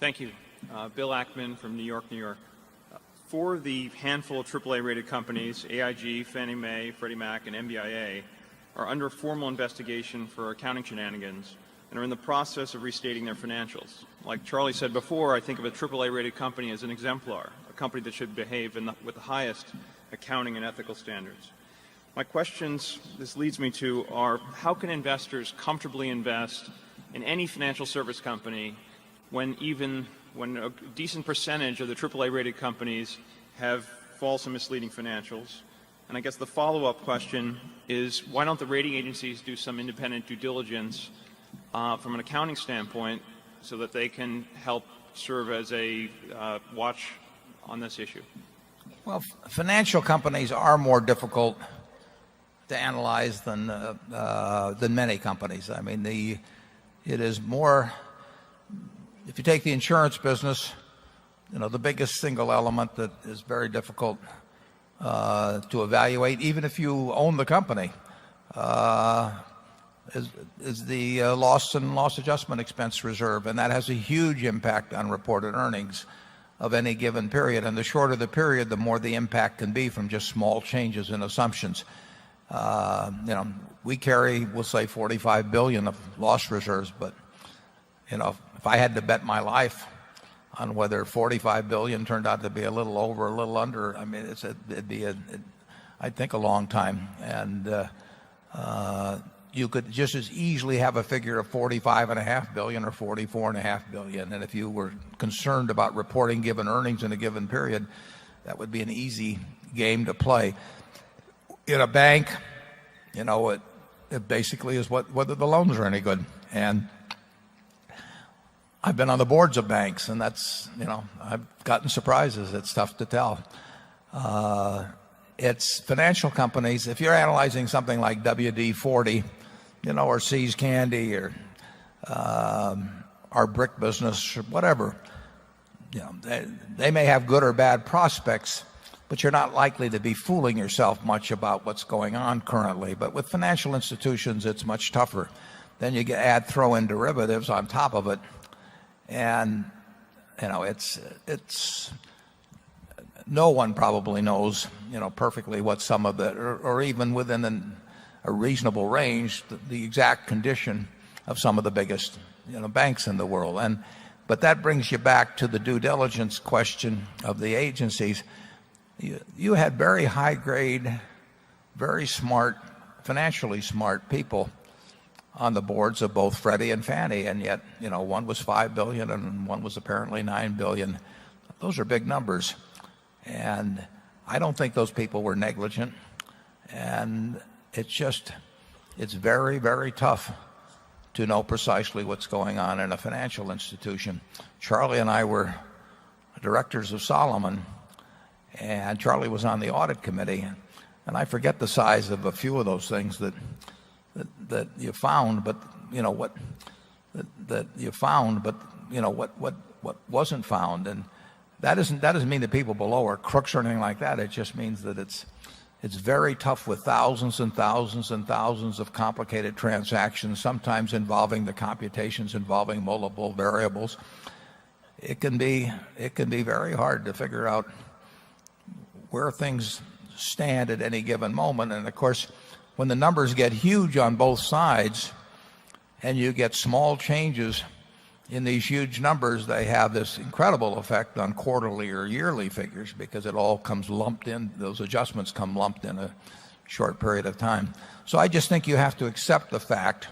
Thank you. Bill Ackman from New York, New York. For the handful of AAA-rated companies, AIG, Fannie Mae, Freddie Mac, and MBIA, are under formal investigation for accounting shenanigans and are in the process of restating their financials. Like Charlie said before, I think of a AAA-rated company as an exemplar, a company that should behave with the highest accounting and ethical standards. My questions, this leads me to, are how can investors comfortably invest in any financial service company when a decent percentage of the AAA-rated companies have false and misleading financials? And I guess the follow-up question is, why don't the rating agencies do some independent due diligence from an accounting standpoint so that they can help serve as a watch on this issue? Well, financial companies are more difficult to analyze than many companies. I mean, it is more. If you take the insurance business, the biggest single element that is very difficult to evaluate, even if you own the company, is the loss and loss adjustment expense reserve, and that has a huge impact on reported earnings of any given period. And the shorter the period, the more the impact can be from just small changes in assumptions. We carry, we'll say, $45 billion of loss reserves, but if I had to bet my life on whether $45 billion turned out to be a little over, a little under, I mean, it'd be I'd think a long time. And you could just as easily have a figure of $45.5 billion or $44.5 billion. And if you were concerned about reporting given earnings in a given period, that would be an easy game to play. In a bank, it basically is whether the loans are any good. And I've been on the boards of banks, and that's, I've gotten surprises. It's tough to tell. It's financial companies. If you're analyzing something like WD-40, or See's Candy, or our brick business, or whatever, they may have good or bad prospects, but you're not likely to be fooling yourself much about what's going on currently. But with financial institutions, it's much tougher. Then you throw in derivatives on top of it. And it's no one probably knows perfectly what some of the, or even within a reasonable range, the exact condition of some of the biggest banks in the world. But that brings you back to the due diligence question of the agencies. You had very high grade, very smart, financially smart people on the boards of both Freddie and Fannie, and yet, one was $5 billion and one was apparently $9 billion. Those are big numbers. And I don't think those people were negligent. And it's very, very tough to know precisely what's going on in a financial institution. Charlie and I were directors of Solomon, and Charlie was on the audit committee. And I forget the size of a few of those things that you found, but what wasn't found. And that doesn't mean that people below are crooks or anything like that. It just means that it's very tough with thousands and thousands and thousands of complicated transactions, sometimes involving the computations involving multiple variables. It can be very hard to figure out where things stand at any given moment. And of course, when the numbers get huge on both sides and you get small changes in these huge numbers, they have this incredible effect on quarterly or yearly figures because it all comes lumped in. Those adjustments come lumped in a short period of time. So I just think you have to accept the fact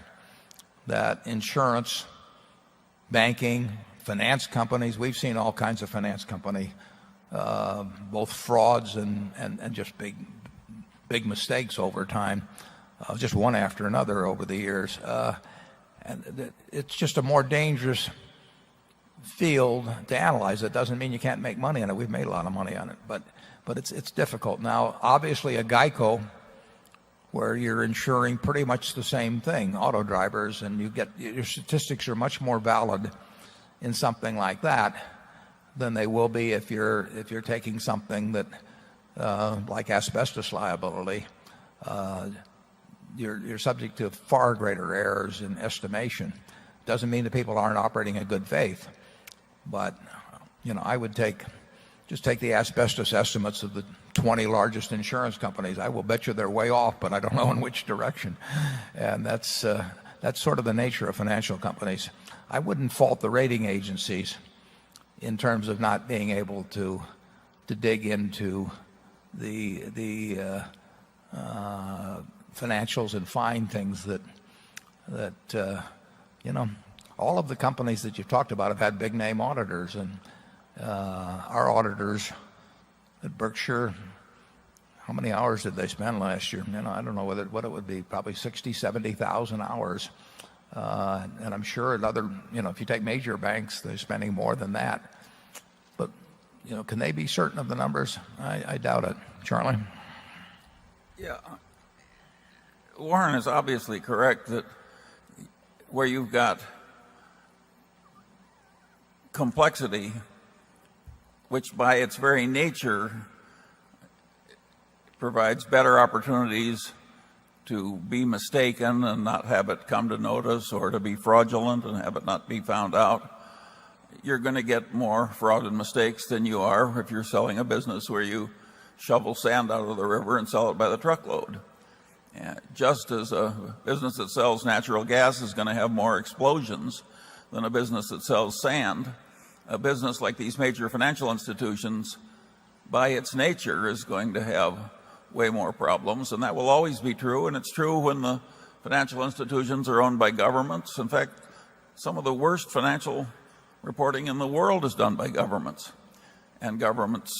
that insurance, banking, finance companies, we've seen all kinds of finance company, both frauds and just big mistakes over time, just one after another over the years. And it's just a more dangerous field to analyze. It doesn't mean you can't make money on it. We've made a lot of money on it, but it's difficult. Now, obviously, a GEICO, where you're insuring pretty much the same thing, auto drivers, and your statistics are much more valid in something like that than they will be if you're taking something that like asbestos liability. You're subject to far greater errors in estimation. Doesn't mean that people aren't operating in good faith, But, I would just take the asbestos estimates of the 20 largest insurance companies. I will bet you they're way off, but I don't know in which direction. And that's sort of the nature of financial companies. I wouldn't fault the rating agencies in terms of not being able to dig into the financials and find things that all of the companies that you've talked about have had big name auditors, and our auditors at Berkshire, how many hours did they spend last year? I don't know what it would be, probably 70,000 hours. And I'm sure at other, if you take major banks, they're spending more than that. But, can they be certain of the numbers? I doubt it. Charlie? Yeah. Warren is obviously correct that where you've got complexity, which by its very nature provides better opportunities to be mistaken and not have it come to notice, or to be fraudulent and have it not be found out, you're going to get more fraud and mistakes than you are if you're selling a business where you shovel sand out of the river and sell it by the truckload. And just as a business that sells natural gas is going to have more explosions than a business that sells sand, a business like these major financial institutions, by its nature, is going to have way more problems. And that will always be true. And it's true when the financial institutions are owned by governments. In fact, some of the worst financial reporting in the world is done by governments. And governments,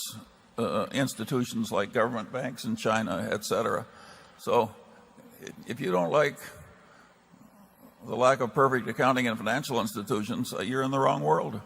institutions like government banks in China, etc. So if you don't like the lack of perfect accounting in financial institutions, you're in the wrong world.